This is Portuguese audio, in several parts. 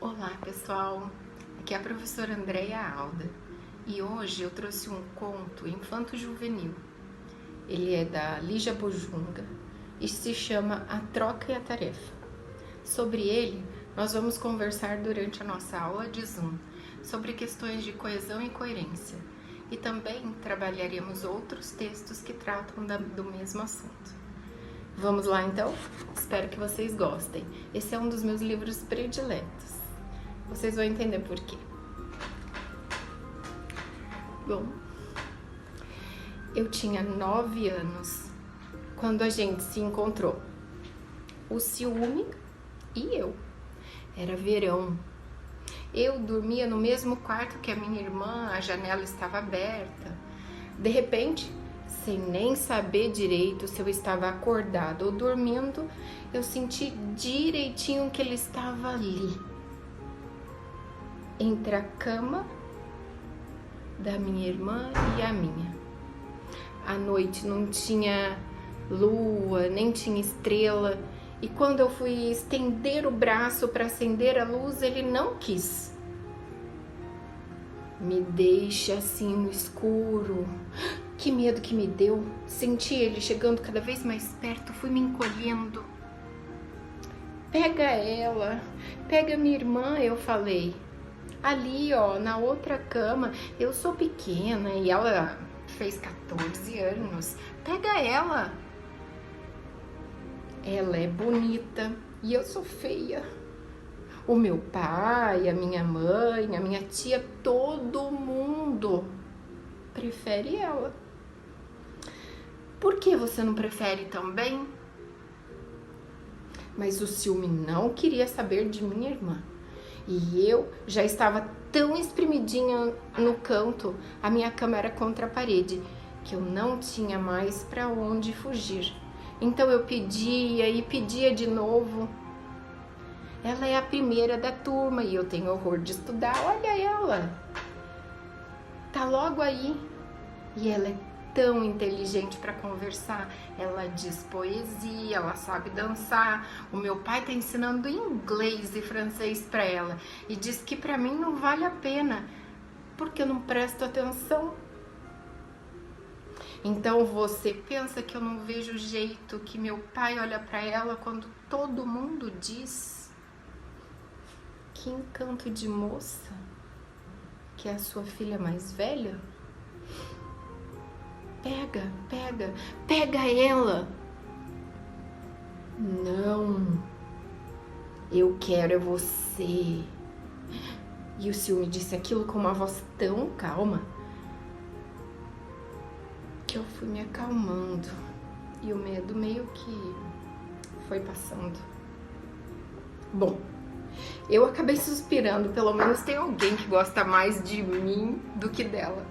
Olá pessoal, aqui é a professora Andréia Alda e hoje eu trouxe um conto infanto-juvenil. Ele é da Lígia Bojunga e se chama A Troca e a Tarefa. Sobre ele, nós vamos conversar durante a nossa aula de Zoom sobre questões de coesão e coerência e também trabalharemos outros textos que tratam do mesmo assunto. Vamos lá então? Espero que vocês gostem. Esse é um dos meus livros prediletos. Vocês vão entender por quê. Bom, eu tinha 9 anos quando a gente se encontrou. O ciúme e eu. Era verão. Eu dormia no mesmo quarto que a minha irmã, a janela estava aberta. De repente, sem nem saber direito se eu estava acordada ou dormindo, eu senti direitinho que ele estava ali. Entre a cama da minha irmã e a minha. À noite não tinha lua, nem tinha estrela, e quando eu fui estender o braço para acender a luz, ele não quis. Me deixa assim no escuro. Que medo que me deu. Senti ele chegando cada vez mais perto, fui me encolhendo. Pega ela, pega minha irmã, eu falei. Ali, ó, na outra cama, eu sou pequena e ela fez 14 anos. Pega ela. Ela é bonita e eu sou feia. O meu pai, a minha mãe, a minha tia, todo mundo prefere ela. Por que você não prefere também? Mas o ciúme não queria saber de minha irmã. E eu já estava tão espremidinha no canto, a minha cama era contra a parede, que eu não tinha mais para onde fugir. Então eu pedia e pedia de novo. Ela é a primeira da turma e eu tenho horror de estudar, olha ela. Tá logo aí. E ela é tão inteligente para conversar, ela diz poesia, ela sabe dançar. O meu pai tá ensinando inglês e francês para ela e diz que para mim não vale a pena, porque eu não presto atenção. Então você pensa que eu não vejo o jeito que meu pai olha para ela quando todo mundo diz? Que encanto de moça, que é a sua filha mais velha? Pega, pega, pega ela. Não, eu quero é você. E o ciúme disse aquilo com uma voz tão calma que eu fui me acalmando e o medo meio que foi passando. Bom, eu acabei suspirando, pelo menos tem alguém que gosta mais de mim do que dela.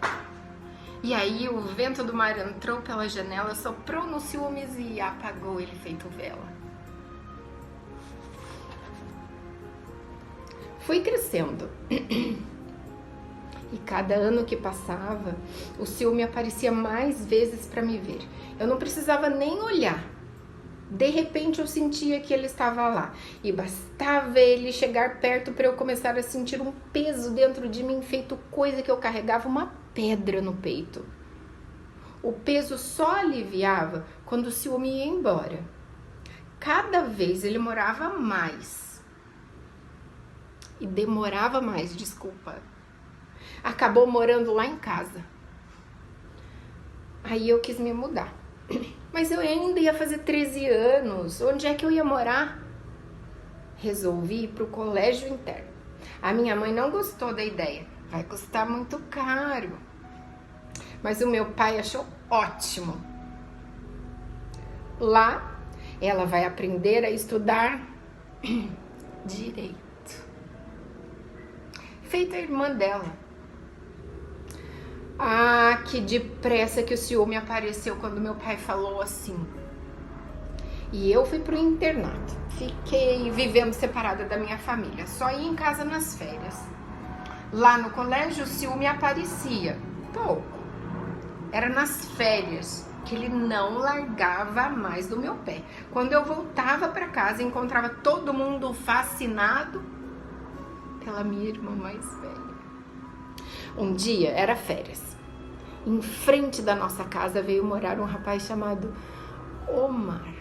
E aí o vento do mar entrou pela janela, soprou nos ciúmes e apagou ele feito vela. Fui crescendo. E cada ano que passava, o ciúme aparecia mais vezes para me ver. Eu não precisava nem olhar. De repente eu sentia que ele estava lá. E bastava ele chegar perto para eu começar a sentir um peso dentro de mim, feito coisa que eu carregava uma pedra no peito. O peso só aliviava quando o ciúme ia embora. Cada vez ele morava mais. E demorava mais, desculpa. Acabou morando lá em casa. Aí eu quis me mudar. Mas eu ainda ia fazer 13 anos. Onde é que eu ia morar? Resolvi ir para o colégio interno. A minha mãe não gostou da ideia. Vai custar muito caro. Mas o meu pai achou ótimo. Lá, ela vai aprender a estudar direito. Feita a irmã dela. Ah, que depressa que o ciúme apareceu quando meu pai falou assim. E eu fui pro internato. Fiquei vivendo separada da minha família. Só ia em casa nas férias. Lá no colégio o ciúme aparecia pouco. Era nas férias que ele não largava mais do meu pé. Quando eu voltava para casa e encontrava todo mundo fascinado, pela minha irmã mais velha. Um dia, era férias. Em frente da nossa casa veio morar um rapaz chamado Omar.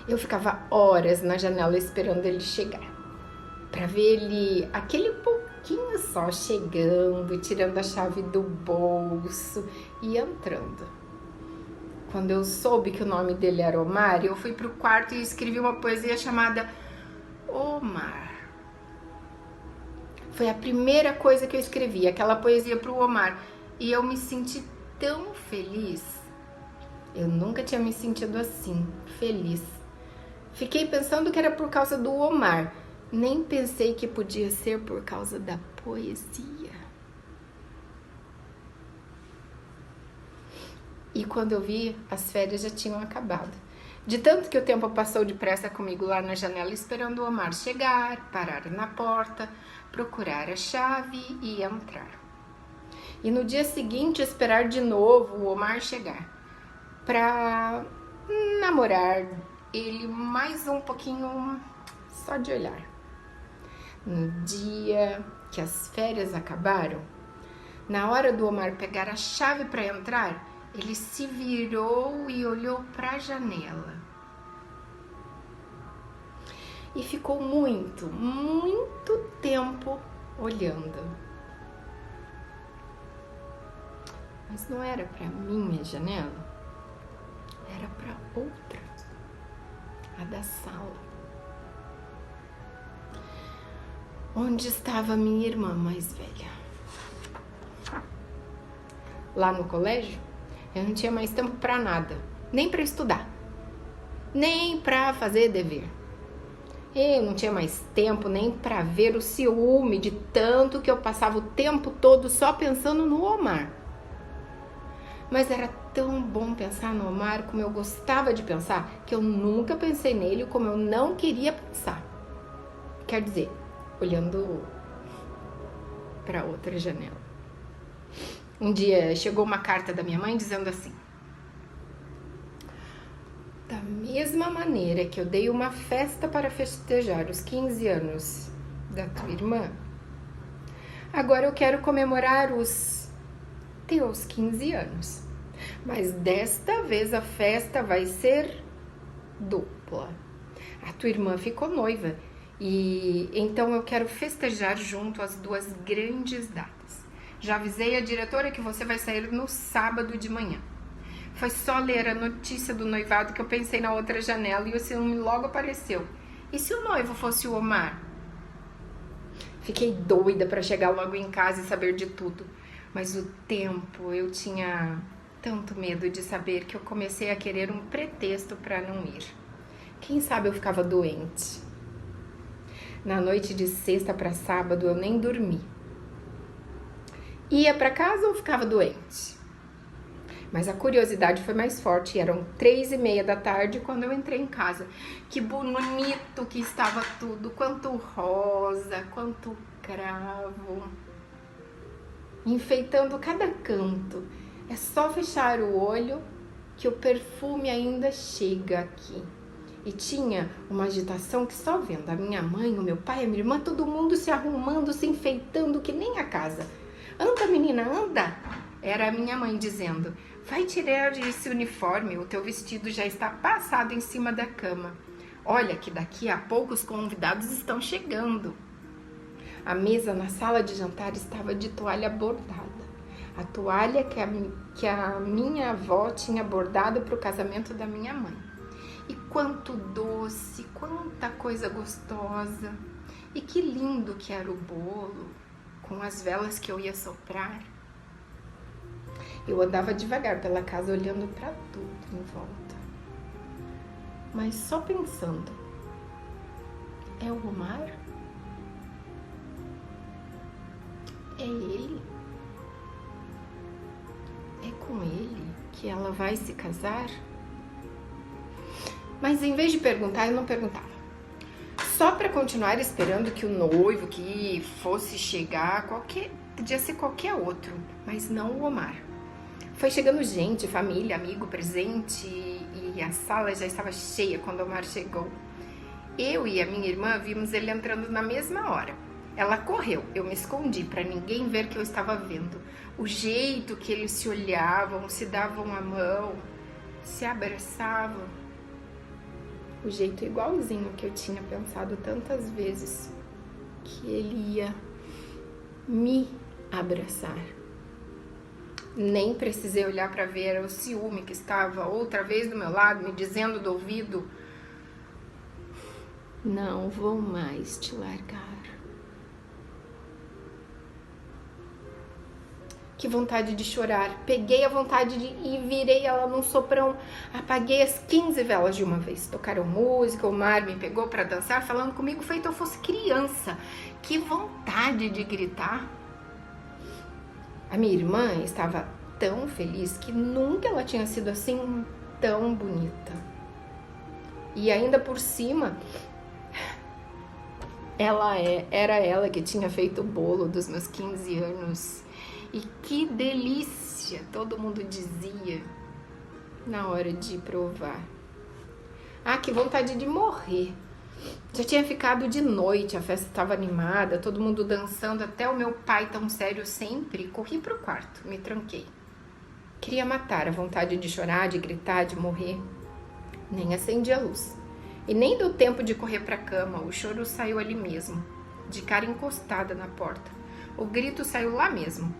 Eu ficava horas na janela esperando ele chegar, para ver ele, aquele pouquinho só, chegando, tirando a chave do bolso e entrando. Quando eu soube que o nome dele era Omar, eu fui pro quarto e escrevi uma poesia chamada Omar. Foi a primeira coisa que eu escrevi, aquela poesia pro Omar, e eu me senti tão feliz. Eu nunca tinha me sentido assim, feliz. Fiquei pensando que era por causa do Omar, nem pensei que podia ser por causa da poesia. E quando eu vi, as férias já tinham acabado. De tanto que o tempo passou depressa comigo lá na janela, esperando o Omar chegar, parar na porta, procurar a chave e entrar. E no dia seguinte, esperar de novo o Omar chegar, para namorar ele mais um pouquinho, só de olhar. No dia que as férias acabaram, na hora do Omar pegar a chave para entrar, ele se virou e olhou para a janela. E ficou muito tempo olhando. Mas não era para minha janela, era para outra, a da sala, onde estava minha irmã mais velha. Lá no colégio, eu não tinha mais tempo para nada, nem para estudar, nem para fazer dever. Eu não tinha mais tempo nem para ver o ciúme de tanto que eu passava o tempo todo só pensando no Omar. Mas era tão bom pensar no Omar como eu gostava de pensar, que eu nunca pensei nele como eu não queria pensar. Quer dizer, olhando para outra janela. Um dia chegou uma carta da minha mãe dizendo assim: da mesma maneira que eu dei uma festa para festejar os 15 anos da tua irmã, agora eu quero comemorar os teus 15 anos. Mas desta vez a festa vai ser dupla. A tua irmã ficou noiva e então eu quero festejar junto as duas grandes datas. Já avisei a diretora que você vai sair no sábado de manhã. Foi só ler a notícia do noivado que eu pensei na outra janela e o ciúme logo apareceu. E se o noivo fosse o Omar? Fiquei doida para chegar logo em casa e saber de tudo. Mas o tempo, eu tinha tanto medo de saber que eu comecei a querer um pretexto para não ir. Quem sabe eu ficava doente. Na noite de sexta para sábado eu nem dormi. Ia para casa ou ficava doente? Mas a curiosidade foi mais forte e eram 3:30 da tarde quando eu entrei em casa. Que bonito que estava tudo, quanto rosa, quanto cravo, enfeitando cada canto. É só fechar o olho que o perfume ainda chega aqui. E tinha uma agitação que só vendo a minha mãe, o meu pai, a minha irmã, todo mundo se arrumando, se enfeitando que nem a casa. Anda, menina, anda! Era a minha mãe dizendo: vai tirar esse uniforme, o teu vestido já está passado em cima da cama. Olha que daqui a pouco os convidados estão chegando. A mesa na sala de jantar estava de toalha bordada. A toalha que a minha avó tinha bordado para o casamento da minha mãe. E quanto doce, quanta coisa gostosa. E que lindo que era o bolo, com as velas que eu ia soprar. Eu andava devagar pela casa olhando para tudo em volta, mas só pensando: é o Omar? É ele? É com ele que ela vai se casar? Mas em vez de perguntar, eu não perguntava. Só para continuar esperando que o noivo que fosse chegar, podia ser qualquer outro, mas não o Omar. Foi chegando gente, família, amigo, presente, e a sala já estava cheia quando o Omar chegou. Eu e a minha irmã vimos ele entrando na mesma hora. Ela correu, eu me escondi para ninguém ver que eu estava vendo. O jeito que eles se olhavam, se davam a mão, se abraçavam. O jeito igualzinho que eu tinha pensado tantas vezes que ele ia me abraçar. Nem precisei olhar para ver, era o ciúme que estava outra vez do meu lado, me dizendo do ouvido: não vou mais te largar. Que vontade de chorar. Peguei a vontade e virei ela num soprão. Apaguei as 15 velas de uma vez. Tocaram música, o Mar me pegou para dançar, falando comigo feito eu fosse criança. Que vontade de gritar. A minha irmã estava tão feliz que nunca ela tinha sido assim tão bonita. E ainda por cima, era ela que tinha feito o bolo dos meus 15 anos. E que delícia, todo mundo dizia na hora de provar. Ah, que vontade de morrer. Já tinha ficado de noite, a festa estava animada, todo mundo dançando, até o meu pai tão sério sempre. Corri pro quarto, me tranquei. Queria matar a vontade de chorar, de gritar, de morrer. Nem acendi a luz. E nem deu tempo de correr pra cama, o choro saiu ali mesmo, de cara encostada na porta. O grito saiu lá mesmo.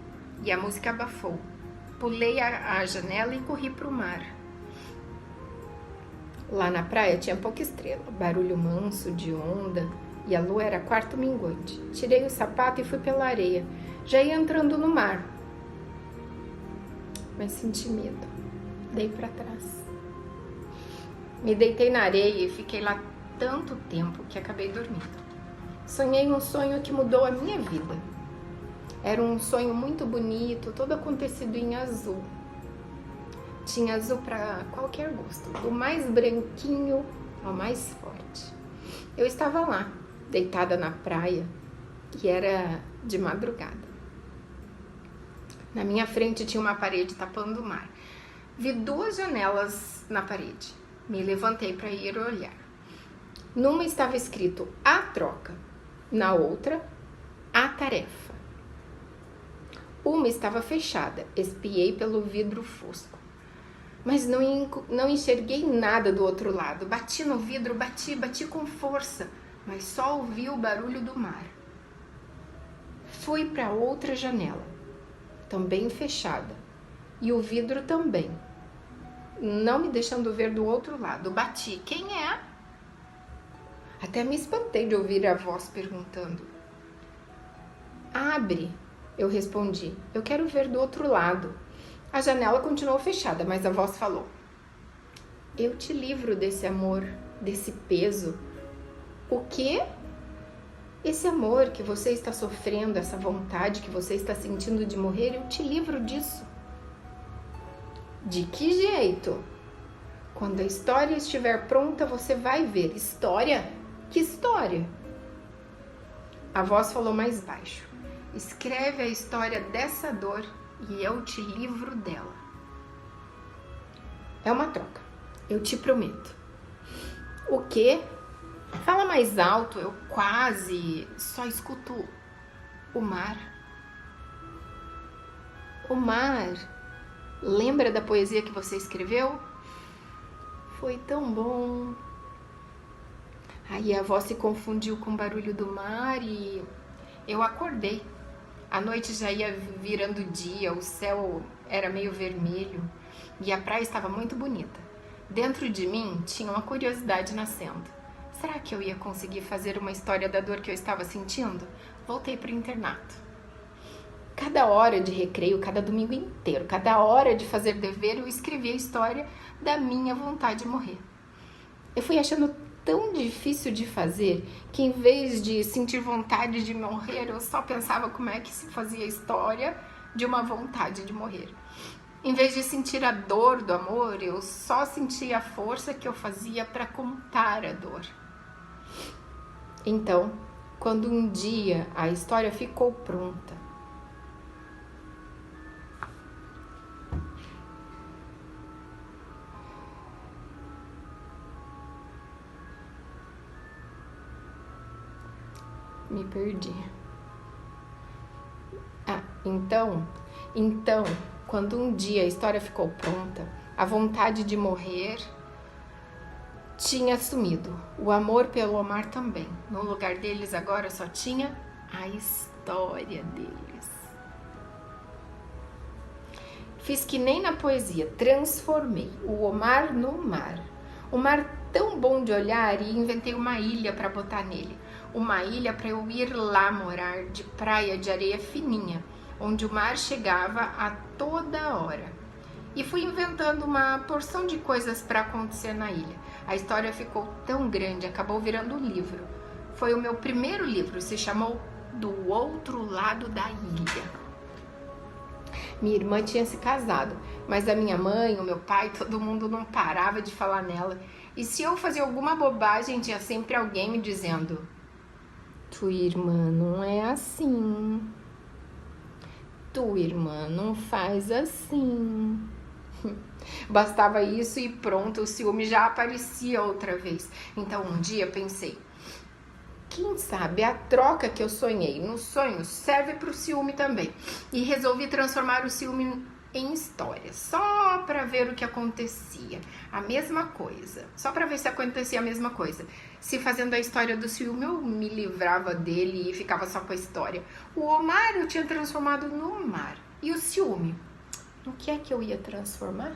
E a música abafou. Pulei a janela e corri pro mar. Lá na praia tinha pouca estrela, barulho manso de onda e a lua era quarto minguante. Tirei o sapato e fui pela areia. Já ia entrando no mar, mas senti medo. Dei para trás. Me deitei na areia e fiquei lá tanto tempo que acabei dormindo. Sonhei um sonho que mudou a minha vida. Era um sonho muito bonito, todo acontecido em azul. Tinha azul para qualquer gosto, do mais branquinho ao mais forte. Eu estava lá, deitada na praia, e era de madrugada. Na minha frente tinha uma parede tapando o mar. Vi 2 janelas na parede. Me levantei para ir olhar. Numa estava escrito a troca, na outra a tarefa. Uma estava fechada, espiei pelo vidro fosco. Mas não enxerguei nada do outro lado. Bati no vidro, bati com força, mas só ouvi o barulho do mar. Fui para outra janela, também fechada, e o vidro também, não me deixando ver do outro lado. Bati. Quem é? Até me espantei de ouvir a voz perguntando. Abre, eu respondi. Eu quero ver do outro lado. A janela continuou fechada, mas a voz falou. Eu te livro desse amor, desse peso. O quê? Esse amor que você está sofrendo, essa vontade que você está sentindo de morrer, eu te livro disso. De que jeito? Quando a história estiver pronta, você vai ver. História? Que história? A voz falou mais baixo. Escreve a história dessa dor e eu te livro dela. É uma troca, eu te prometo. O quê? Fala mais alto, eu quase só escuto o mar. O mar, lembra da poesia que você escreveu? Foi tão bom. Aí a voz se confundiu com o barulho do mar e eu acordei. A noite já ia virando dia, o céu era meio vermelho e a praia estava muito bonita. Dentro de mim tinha uma curiosidade nascendo. Será que eu ia conseguir fazer uma história da dor que eu estava sentindo? Voltei para o internato. Cada hora de recreio, cada domingo inteiro, cada hora de fazer dever, eu escrevia a história da minha vontade de morrer. Eu fui achando tão difícil de fazer que em vez de sentir vontade de morrer, eu só pensava como é que se fazia a história de uma vontade de morrer. Em vez de sentir a dor do amor, eu só sentia a força que eu fazia para contar a dor. Então, quando um dia a história ficou pronta, Me perdi. Então, quando um dia a história ficou pronta, a vontade de morrer tinha sumido. O amor pelo Omar também. No lugar deles agora só tinha a história deles. Fiz que nem na poesia, transformei o Omar no mar. Um mar tão bom de olhar e inventei uma ilha para botar nele. Uma ilha para eu ir lá morar, de praia de areia fininha, onde o mar chegava a toda hora. E fui inventando uma porção de coisas para acontecer na ilha. A história ficou tão grande, acabou virando um livro. Foi o meu primeiro livro, se chamou Do Outro Lado da Ilha. Minha irmã tinha se casado, mas a minha mãe, o meu pai, todo mundo não parava de falar nela. E se eu fazia alguma bobagem, tinha sempre alguém me dizendo: tua irmã não é assim. Tua irmã não faz assim. Bastava isso e pronto, o ciúme já aparecia outra vez. Então um dia pensei, quem sabe a troca que eu sonhei no sonho serve para o ciúme também. E resolvi transformar o ciúme em história, só para ver o que acontecia. A mesma coisa, só para ver se acontecia a mesma coisa. Se fazendo a história do ciúme eu me livrava dele e ficava só com a história. O Omar eu tinha transformado no mar. E o ciúme? No que é que eu ia transformar?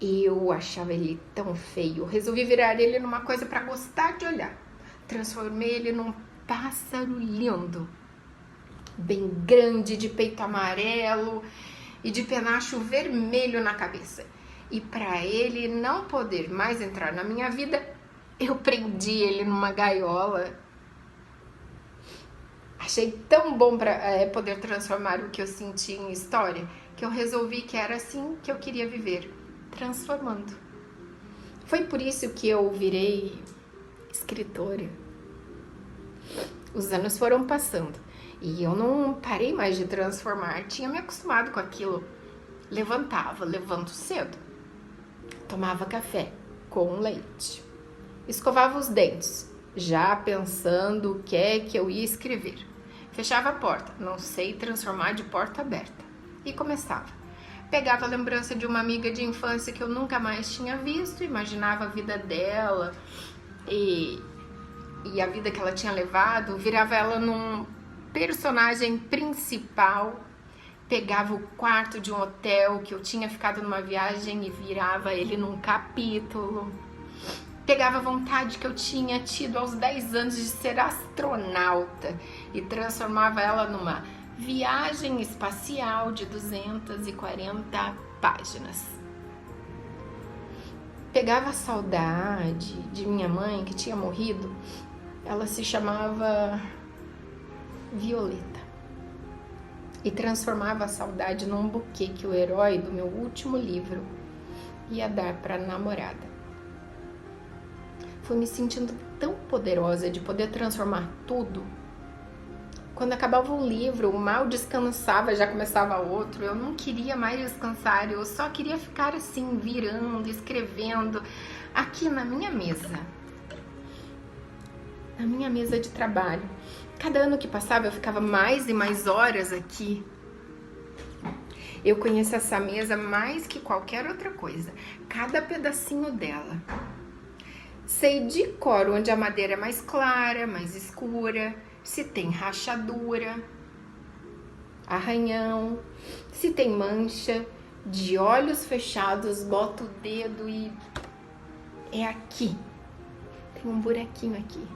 Eu achava ele tão feio, resolvi virar ele numa coisa para gostar de olhar. Transformei ele num pássaro lindo, bem grande, de peito amarelo e de penacho vermelho na cabeça. E para ele não poder mais entrar na minha vida, eu prendi ele numa gaiola. Achei tão bom para poder transformar o que eu senti em história, que eu resolvi que era assim que eu queria viver, transformando. Foi por isso que eu virei escritora. Os anos foram passando e eu não parei mais de transformar, tinha me acostumado com aquilo. Levanto cedo, tomava café com leite, escovava os dentes, já pensando o que é que eu ia escrever. Fechava a porta, não sei transformar de porta aberta, e começava. Pegava a lembrança de uma amiga de infância que eu nunca mais tinha visto, imaginava a vida dela e a vida que ela tinha levado, virava ela num personagem principal, pegava o quarto de um hotel que eu tinha ficado numa viagem e virava ele num capítulo. Pegava a vontade que eu tinha tido aos 10 anos de ser astronauta e transformava ela numa viagem espacial de 240 páginas. Pegava a saudade de minha mãe que tinha morrido, ela se chamava Violeta, e transformava a saudade num buquê que o herói do meu último livro ia dar para a namorada. Fui me sentindo tão poderosa de poder transformar tudo. Quando acabava um livro, mal descansava, já começava outro. Eu não queria mais descansar, eu só queria ficar assim, virando, escrevendo, aqui na minha mesa. Na minha mesa de trabalho. Cada ano que passava, eu ficava mais e mais horas aqui. Eu conheço essa mesa mais que qualquer outra coisa. Cada pedacinho dela. Sei de cor onde a madeira é mais clara, mais escura, se tem rachadura, arranhão, se tem mancha. De olhos fechados, boto o dedo e é aqui. Tem um buraquinho aqui.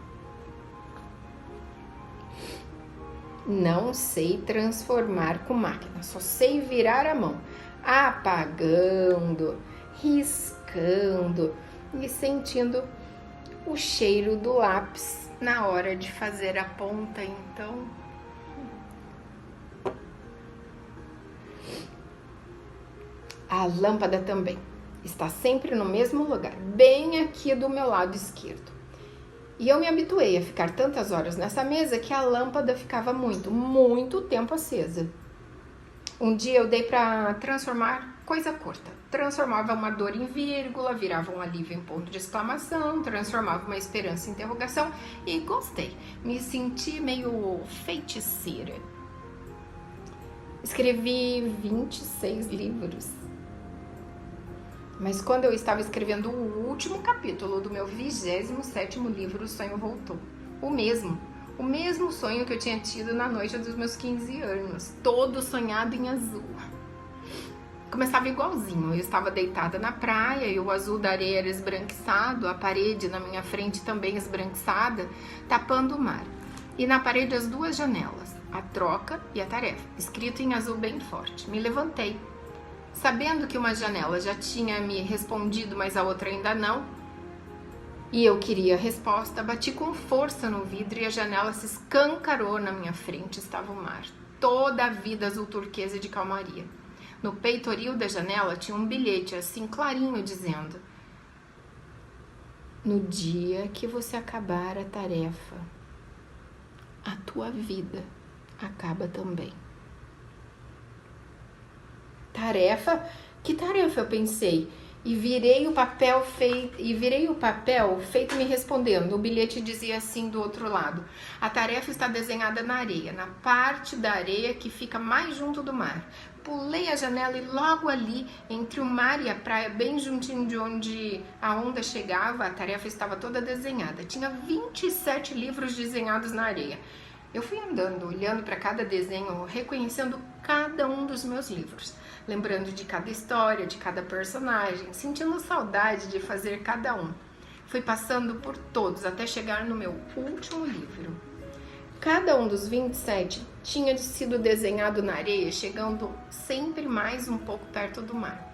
Não sei transformar com máquina, só sei virar a mão, apagando, riscando e sentindo o cheiro do lápis na hora de fazer a ponta. Então, a lâmpada também está sempre no mesmo lugar, bem aqui do meu lado esquerdo. E eu me habituei a ficar tantas horas nessa mesa que a lâmpada ficava muito tempo acesa. Um dia eu dei para transformar coisa curta. Transformava uma dor em vírgula, virava um alívio em ponto de exclamação, transformava uma esperança em interrogação e gostei. Me senti meio feiticeira. Escrevi 26 livros. Mas quando eu estava escrevendo o último capítulo do meu 27º livro, o sonho voltou. O mesmo sonho que eu tinha tido na noite dos meus 15 anos, todo sonhado em azul. Começava igualzinho, eu estava deitada na praia e o azul da areia era esbranquiçado, a parede na minha frente também esbranquiçada, tapando o mar. E na parede as duas janelas, a troca e a tarefa, escrito em azul bem forte. Me levantei. Sabendo que uma janela já tinha me respondido, mas a outra ainda não, e eu queria a resposta, bati com força no vidro e a janela se escancarou na minha frente. Estava o mar, toda a vida azul turquesa de calmaria. No peitoril da janela tinha um bilhete assim clarinho dizendo: no dia que você acabar a tarefa, a tua vida acaba também. Tarefa? Que tarefa? Eu pensei. E virei o papel feito me respondendo. O bilhete dizia assim do outro lado: a tarefa está desenhada na areia, na parte da areia que fica mais junto do mar. Pulei a janela e logo ali, entre o mar e a praia, bem juntinho de onde a onda chegava, a tarefa estava toda desenhada. Tinha 27 livros desenhados na areia. Eu fui andando, olhando para cada desenho, reconhecendo cada um dos meus livros, lembrando de cada história, de cada personagem, sentindo saudade de fazer cada um. Fui passando por todos até chegar no meu último livro. Cada um dos 27 tinha sido desenhado na areia, chegando sempre mais um pouco perto do mar.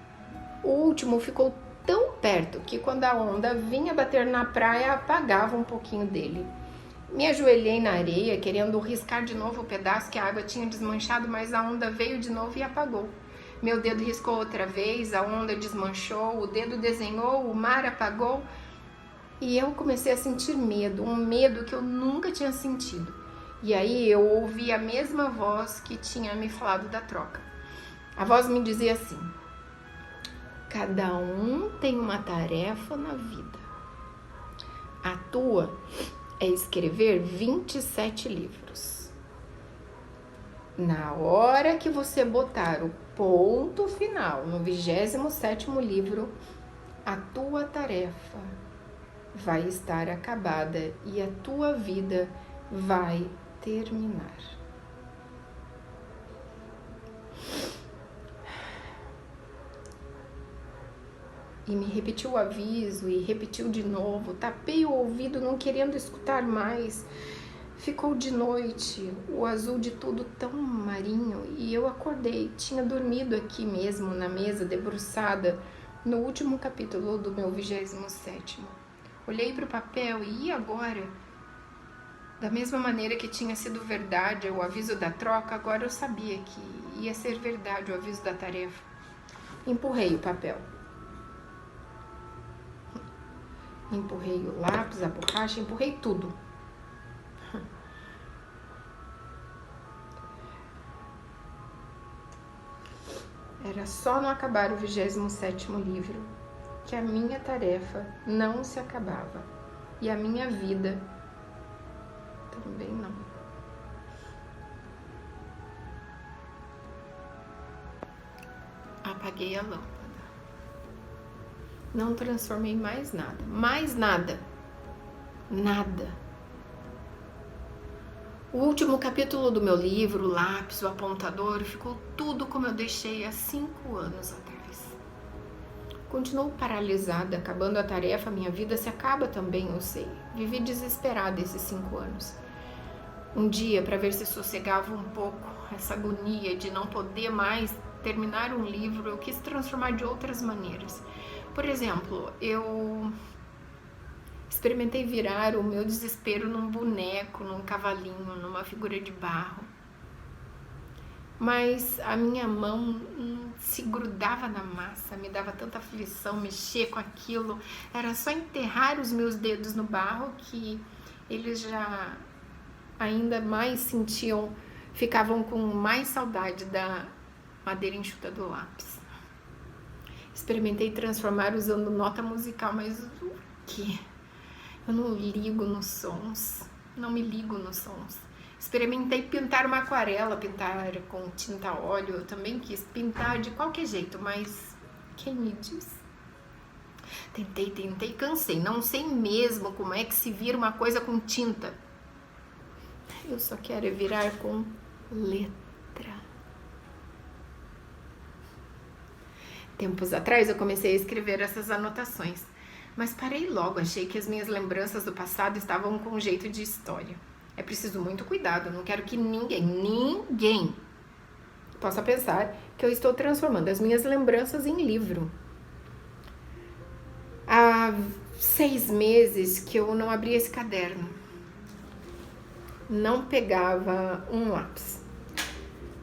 O último ficou tão perto que quando a onda vinha bater na praia, apagava um pouquinho dele. Me ajoelhei na areia, querendo riscar de novo o pedaço que a água tinha desmanchado, mas a onda veio de novo e apagou. Meu dedo riscou outra vez, a onda desmanchou, o dedo desenhou, o mar apagou. E eu comecei a sentir medo, um medo que eu nunca tinha sentido. E aí eu ouvi a mesma voz que tinha me falado da troca. A voz me dizia assim: cada um tem uma tarefa na vida. A tua é escrever 27 livros. Na hora que você botar o ponto final no 27º livro, a tua tarefa vai estar acabada e a tua vida vai terminar. E me repetiu o aviso e repetiu de novo. Tapei o ouvido não querendo escutar mais. Ficou de noite, o azul de tudo tão marinho, e eu acordei. Tinha dormido aqui mesmo na mesa, debruçada, no último capítulo do meu 27º. Olhei para o papel e agora? Da mesma maneira que tinha sido verdade o aviso da troca, agora eu sabia que ia ser verdade o aviso da tarefa. Empurrei o papel. Empurrei o lápis, a borracha, empurrei tudo. Era só não acabar o 27º livro, que a minha tarefa não se acabava. E a minha vida também não. Apaguei a lâmpada. Não transformei mais nada. Mais nada. Nada. O último capítulo do meu livro, o lápis, o apontador, ficou tudo como eu deixei há 5 anos atrás. Continuo paralisada, acabando a tarefa, minha vida se acaba também, eu sei. Vivi desesperada esses 5 anos. Um dia, para ver se sossegava um pouco essa agonia de não poder mais terminar um livro, eu quis transformar de outras maneiras. Por exemplo, eu experimentei virar o meu desespero num boneco, num cavalinho, numa figura de barro. Mas a minha mão se grudava na massa, me dava tanta aflição mexer com aquilo. Era só enterrar os meus dedos no barro que eles já ainda mais sentiam, ficavam com mais saudade da madeira enxuta do lápis. Experimentei transformar usando nota musical, mas o quê? Eu não ligo nos sons, não me ligo nos sons. Experimentei pintar uma aquarela, pintar com tinta a óleo, eu também quis pintar de qualquer jeito, mas quem me diz? Tentei, cansei, não sei mesmo como é que se vira uma coisa com tinta. Eu só quero virar com letra. Tempos atrás eu comecei a escrever essas anotações, mas parei logo, achei que as minhas lembranças do passado estavam com jeito de história. É preciso muito cuidado, não quero que ninguém possa pensar que eu estou transformando as minhas lembranças em livro. Há 6 meses que eu não abria esse caderno, não pegava um lápis.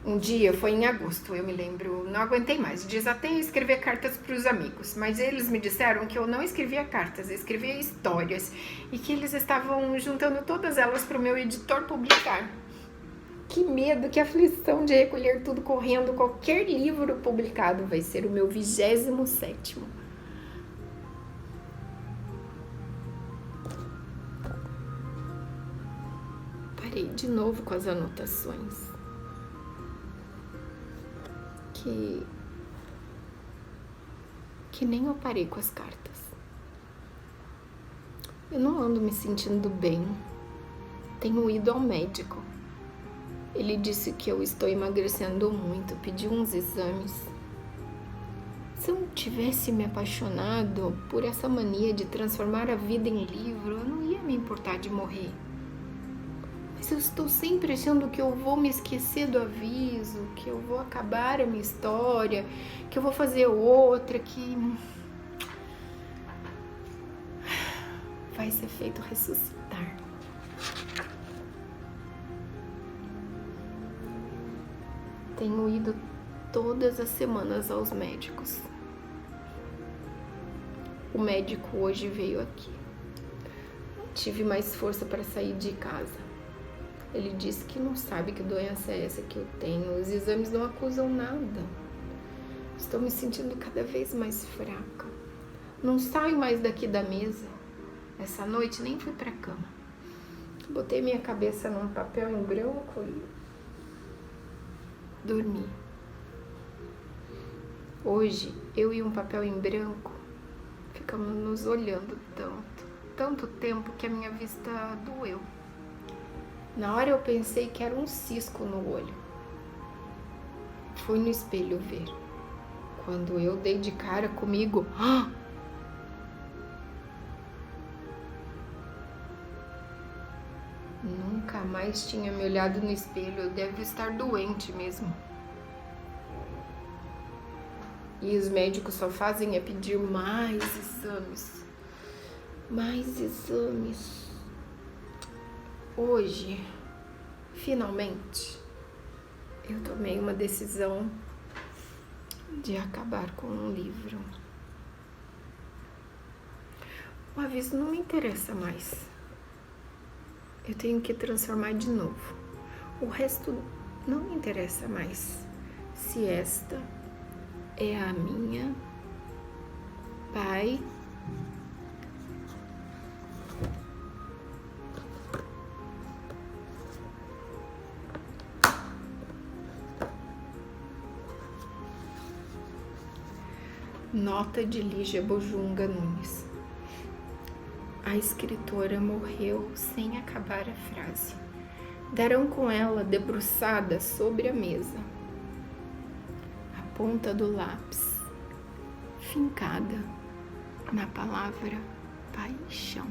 Um dia, foi em agosto, eu me lembro, não aguentei mais, desatei a escrever cartas para os amigos, mas eles me disseram que eu não escrevia cartas, eu escrevia histórias e que eles estavam juntando todas elas para o meu editor publicar. Que medo, que aflição de recolher tudo correndo, qualquer livro publicado vai ser o meu 27º. Parei de novo com as anotações. Que nem eu parei com as cartas. Eu não ando me sentindo bem. Tenho ido ao médico. Ele disse que eu estou emagrecendo muito, pediu uns exames. Se eu tivesse me apaixonado por essa mania de transformar a vida em livro, eu não ia me importar de morrer. Mas eu estou sempre achando que eu vou me esquecer do aviso, que eu vou acabar a minha história, que eu vou fazer outra, que vai ser feito ressuscitar. Tenho ido todas as semanas aos médicos. O médico hoje veio aqui. Não tive mais força para sair de casa. Ele disse que não sabe que doença é essa que eu tenho. Os exames não acusam nada. Estou me sentindo cada vez mais fraca. Não saio mais daqui da mesa. Essa noite nem fui para a cama. Botei minha cabeça num papel em branco e dormi. Hoje, eu e um papel em branco ficamos nos olhando tanto tempo que a minha vista doeu. Na hora eu pensei que era um cisco no olho. Fui no espelho ver. Quando eu dei de cara comigo, nunca mais tinha me olhado no espelho. Eu devo estar doente mesmo. E os médicos só fazem é pedir mais exames. Mais exames. Hoje, finalmente, eu tomei uma decisão de acabar com um livro. O aviso não me interessa mais. Eu tenho que transformar de novo. O resto não me interessa mais. Se esta é a minha, Pai, nota de Lígia Bojunga Nunes. A escritora morreu sem acabar a frase. Darão com ela debruçada sobre a mesa. A ponta do lápis fincada na palavra paixão.